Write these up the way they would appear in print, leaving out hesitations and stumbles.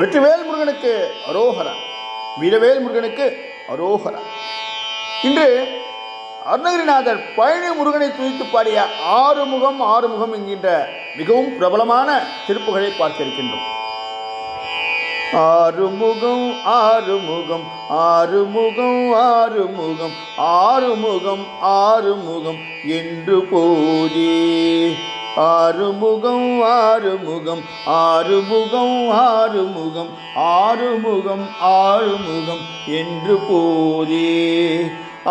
வெற்றிவேல் முருகனுக்கு அரோகரா, வீரவேல் முருகனுக்கு அரோகரா. இன்று அருணகிரிநாதர் பழனி முருகனை துதித்து பாடிய ஆறுமுகம் ஆறுமுகம் என்கின்ற மிகவும் பிரபலமான திருப்புகழை பார்க்க இருக்கின்றோம். ஆறுமுகம் ஆறுமுகம் ஆறுமுகம் ஆறுமுகம் ஆறுமுகம் ஆறுமுகம் என்று போதே, ஆறுமுகம் ஆறுமுகம் ஆறுமுகம் ஆறுமுகம் ஆறுமுகம் ஆறுமுகம் என்று போதே,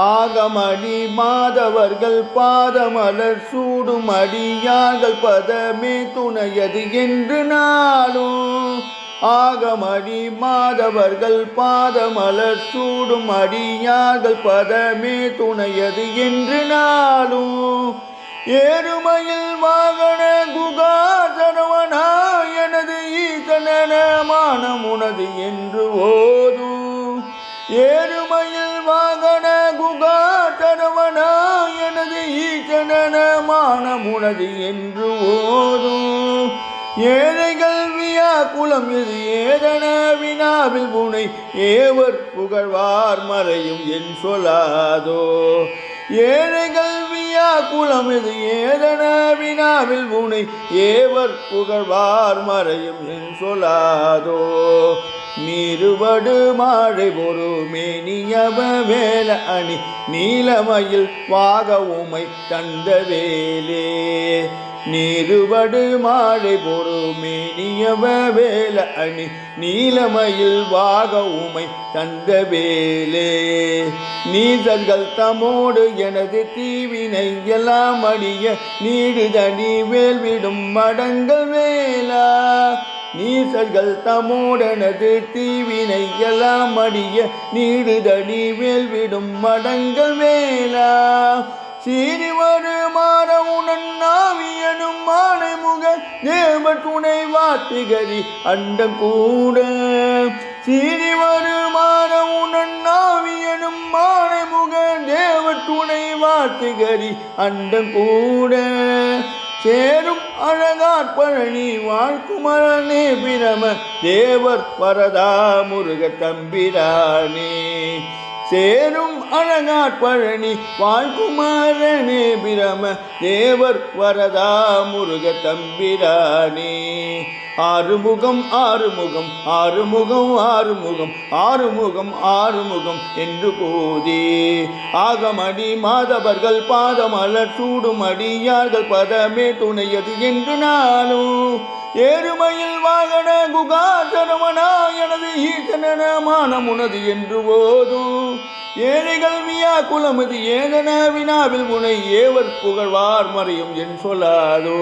ஆகமடி மாதவர்கள் பாதமலர் சூடும் அடியார்கள் பதமே துணையது என்று நாளும், ஆகமடி மாதவர்கள் பாதமலர் சூடும் அடியார்கள் பதமே துணையது என்று நாளும், ஏறுமையில் வாகன குகா சரவணா எனது ஈசன மானம் உனது என்று ஓதும், ஏறுமையில் வாகன குகா சரவணா எனது ஈசன மானம் உனது என்று ஓதும், ஏழைகள் வியா குலம் இது ஏதன வினாவில் புனை ஏவர் புகழ்வார் மறையும் என் சொல்லாதோ, ஏழைகள் வியா குலம் இது ஏதன வினாவில் புனை ஏவர் புகழ்வார் மறையும் என் சொல்லாதோ, நீருவடு மாழை பொறு மேனியவ வேல அணி நீலமயில் வாக உமை தந்த வேலே, நீருவடு மாழை பொறு மேனியவ வேல அணி நீலமயில் வாக உமை தந்த வேலே, நீசர்கள் தமோடு எனது தீவினை எல்லாம் அடிய நீடுதனி வேல்விடும் மடங்கள் வேலா, நீசர்கள் தமோடனது தீவினை எல்லாம் அடிய நீடுதனி வேல்விடும் மடங்கள் வேலா, சீரிவரு மாறவுணன் நாவியனும் மானை முக தேவ துணை வாத்திகரி அண்டம் கூட, சீரிவரு மாறவுணன் நாவியனும் மானை முக தேவ துணை வாத்திகரி அண்டம் கூட, சேரும் அழகார் பழனி வாழ்குமரனே பிரம தேவர் வரதா முருக தம்பிரானே, சேரும் அழகார் பழனி வாழ்குமரனே பிரம தேவர் வரதா முருக தம்பிரானே, ஆறுமுகம் ஆறுமுகம் ஆறுமுகம் ஆறுமுகம் ஆறுமுகம் ஆறுமுகம் என்று போதே, ஆகமடி மாதவர்கள் பாதமலர் சூடும் அடியார்கள் பதமே துணையது என்று நாளும், ஏறுமையில் வாகன குகா சரவணா எனது ஈசன மானம் உனது என்று போதும், ஏழைகள் வியா குலமது ஏதன வினாவில் முனை ஏவர் புகழ்வார் மறையும் என் சொல்லாதோ,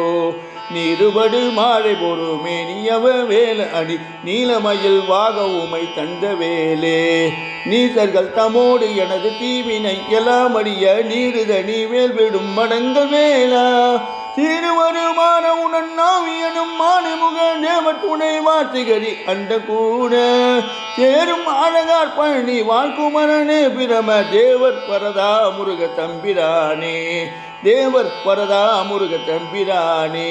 நீருபடு மாழை பொறு மேனியவ வேல அடி நீலமயில் வாக உமை தந்த வேலே, நீசர்கள் தமோடு எனது தீவினை எல்லாம் அடிய நீருதனி வேல்விடும் மடங்கள் வேலா, சீருவருமான உணன் நாவியனும் மானிமுக தேவ துணை வாத்திகரி அண்ட கூட, சேரும் அழகார் பழனி வாழ்குமரனே பிரம தேவர் வரதா முருக தம்பிரானே, தேவர் வரதா முருக தம்பிரானே,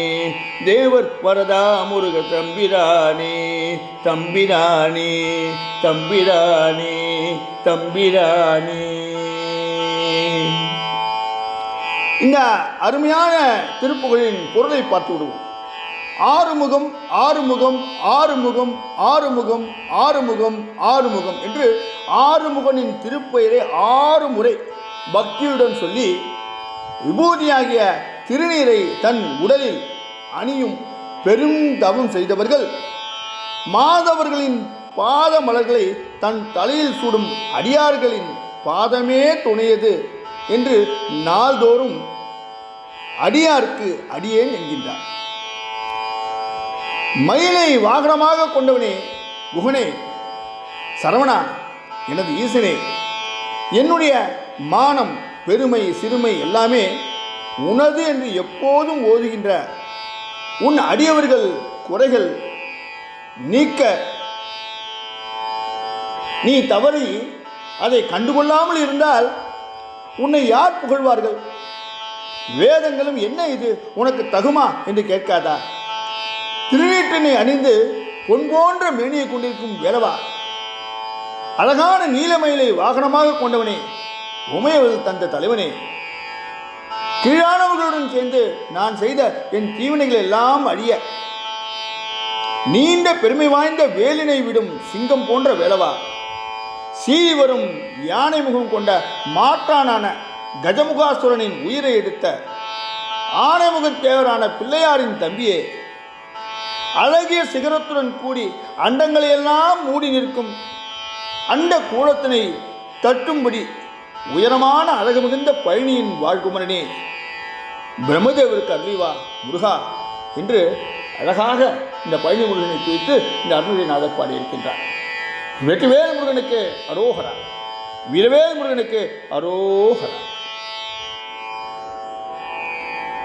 தேவர் வரதா முருக தம்பிரானே, தம்பிரானே தம்பிரானே தம்பிரானே. இந்த அருமையான திருப்புகழின் பொருளை பார்த்து விடுவோம். ஆறுமுகம் ஆறுமுகம் ஆறுமுகம் ஆறுமுகம் ஆறுமுகம் ஆறுமுகம் என்று ஆறுமுகனின் திருப்பெயரை 6 முறை பக்தியுடன் சொல்லி விபூதியாகிய திருநீரை தன் உடலில் அணியும் பெரும் தவம் செய்தவர்கள், மாதவர்களின் பாத மலர்களை தன் தலையில் சூடும் அடியார்களின் பாதமே துணையது என்று நாள்தோறும் அடியாருக்கு அடியேன் என்கின்றார். மயிலை வாகனமாக கொண்டவனே குகனே சரவணா எனது ஈசனே, என்னுடைய மானம் பெருமை சிறுமை எல்லாமே உனது என்று எப்போதும் ஓதுகின்ற உன் அடியவர்கள் குறைகள் நீக்க நீ தவறி அதை கண்டுகொள்ளாமல் இருந்தால் உன்னை யார் புகழ்வார்கள்? வேதங்களும் என்ன இது உனக்கு தகுமா என்று கேட்காதா? திருநீற்றினை அணிந்து பொன் போன்ற மேனியை கொண்டிருக்கும் வேலவா, அழகான நீலமயிலை வாகனமாக கொண்டவனே, உமையவள் தந்த தலைவனே, கீழானவர்களுடன் சேர்ந்து நான் செய்த என் தீவினைகள் எல்லாம் அழிய நீண்ட பெருமை வாய்ந்த வேலினை விடும் சிங்கம் போன்ற வேலவா, சீறி வரும் யானை முகம் கொண்ட மாற்றானான கஜமுகாசுரனின் உயிரை எடுத்த ஆனைமுகத்தேவரான பிள்ளையாரின் தம்பியே, அழகிய சிகரத்துடன் கூடி அண்டங்களையெல்லாம் மூடி நிற்கும் அண்ட கூடத்தினை தட்டும்படி உயரமான அழகு மிகுந்த பழனியின் வாழ்குமரனே, பிரம்மதேவருக்கு அருளிவா முருகா என்று அழகாக இந்த பழனி முருகனை குறித்து இந்த அருள்நாதர் பாடியிருக்கின்றார். வெற்றிவேல் முருகனுக்கு அரோகரா, வீரவேல் முருகனுக்கு அரோகரா.